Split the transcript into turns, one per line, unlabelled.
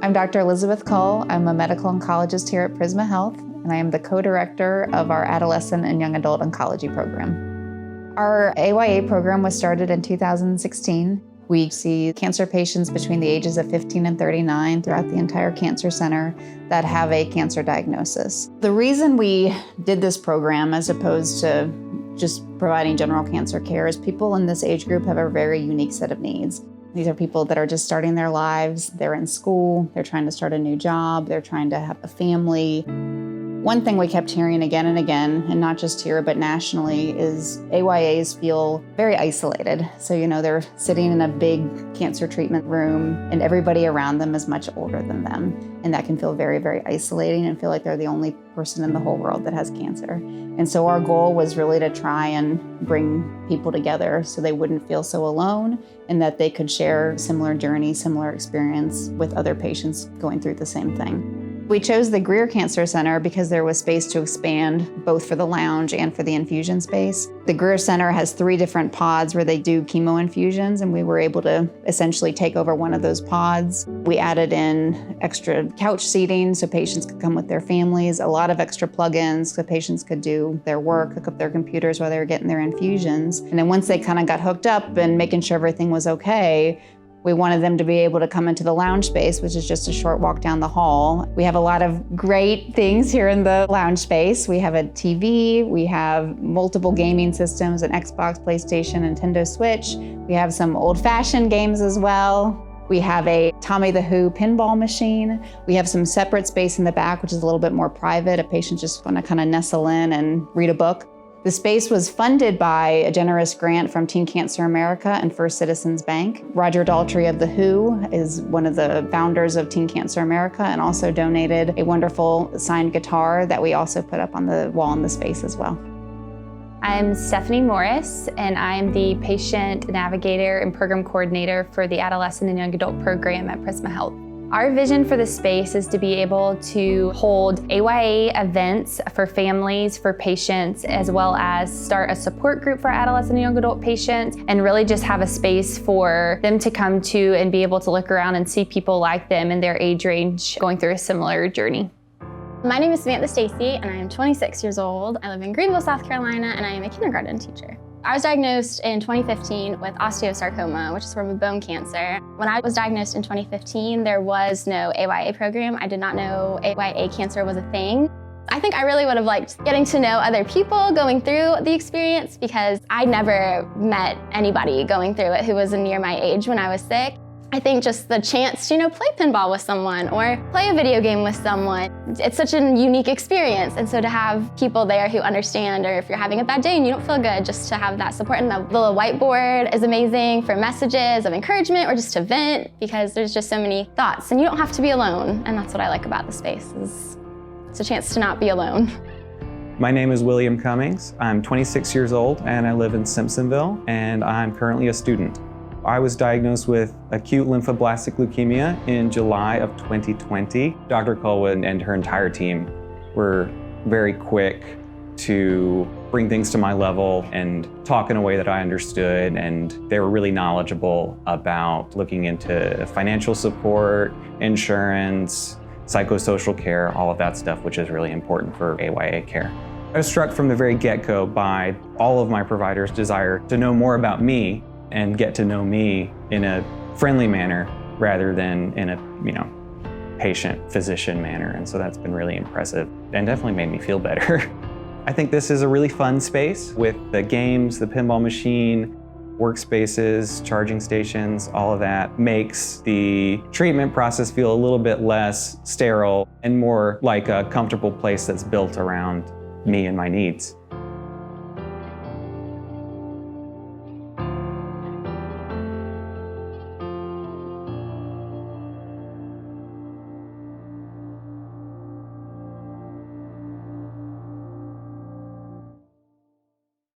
I'm Dr. Elizabeth Cull. I'm a medical oncologist here at Prisma Health, and I am the co-director of our Adolescent and Young Adult Oncology program. Our AYA program was started in 2016. We see cancer patients between the ages of 15 and 39 throughout the entire cancer center that have a cancer diagnosis. The reason we did this program as opposed to just providing general cancer care is people in this age group have a very unique set of needs. These are people that are just starting their lives, they're in school, they're trying to start a new job, they're trying to have a family. One thing we kept hearing again and again, and not just here but nationally, is AYAs feel very isolated. So, they're sitting in a big cancer treatment room and everybody around them is much older than them. And that can feel very, very isolating and feel like they're the only person in the whole world that has cancer. And so our goal was really to try and bring people together so they wouldn't feel so alone and that they could share similar journeys, similar experience with other patients going through the same thing. We chose the Greer Cancer Center because there was space to expand both for the lounge and for the infusion space. The Greer Center has 3 different pods where they do chemo infusions, and we were able to essentially take over one of those pods. We added in extra couch seating so patients could come with their families, a lot of extra plugins so patients could do their work, hook up their computers while they were getting their infusions. And then once they kind of got hooked up and making sure everything was okay, we wanted them to be able to come into the lounge space, which is just a short walk down the hall. We have a lot of great things here in the lounge space. We have a TV, we have multiple gaming systems, an Xbox, PlayStation, Nintendo Switch. We have some old-fashioned games as well. We have a Tommy the Who pinball machine. We have some separate space in the back, which is a little bit more private. A patient just want to kind of nestle in and read a book. The space was funded by a generous grant from Teen Cancer America and First Citizens Bank. Roger Daltrey of The Who is one of the founders of Teen Cancer America and also donated a wonderful signed guitar that we also put up on the wall in the space as well.
I'm Stephanie Morris, and I'm the patient navigator and program coordinator for the Adolescent and Young Adult program at Prisma Health. Our vision for the space is to be able to hold AYA events for families, for patients, as well as start a support group for adolescent and young adult patients, and really just have a space for them to come to and be able to look around and see people like them in their age range going through a similar journey.
My name is Samantha Stacy, and I am 26 years old. I live in Greenville, South Carolina, and I am a kindergarten teacher. I was diagnosed in 2015 with osteosarcoma, which is a form of bone cancer. When I was diagnosed in 2015, there was no AYA program. I did not know AYA cancer was a thing. I think I really would have liked getting to know other people going through the experience because I never met anybody going through it who was near my age when I was sick. I think just the chance to, play pinball with someone or play a video game with someone, it's such a unique experience. And so to have people there who understand, or if you're having a bad day and you don't feel good, just to have that support. And the little whiteboard is amazing for messages of encouragement or just to vent because there's just so many thoughts and you don't have to be alone. And that's what I like about the space is it's a chance to not be alone.
My name is William Cummings. I'm 26 years old and I live in Simpsonville and I'm currently a student. I was diagnosed with acute lymphoblastic leukemia in July of 2020. Dr. Colwood and her entire team were very quick to bring things to my level and talk in a way that I understood, and they were really knowledgeable about looking into financial support, insurance, psychosocial care, all of that stuff, which is really important for AYA care. I was struck from the very get-go by all of my providers' desire to know more about me and get to know me in a friendly manner rather than in a patient-physician manner. And so that's been really impressive and definitely made me feel better. I think this is a really fun space with the games, the pinball machine, workspaces, charging stations, all of that makes the treatment process feel a little bit less sterile and more like a comfortable place that's built around me and my needs.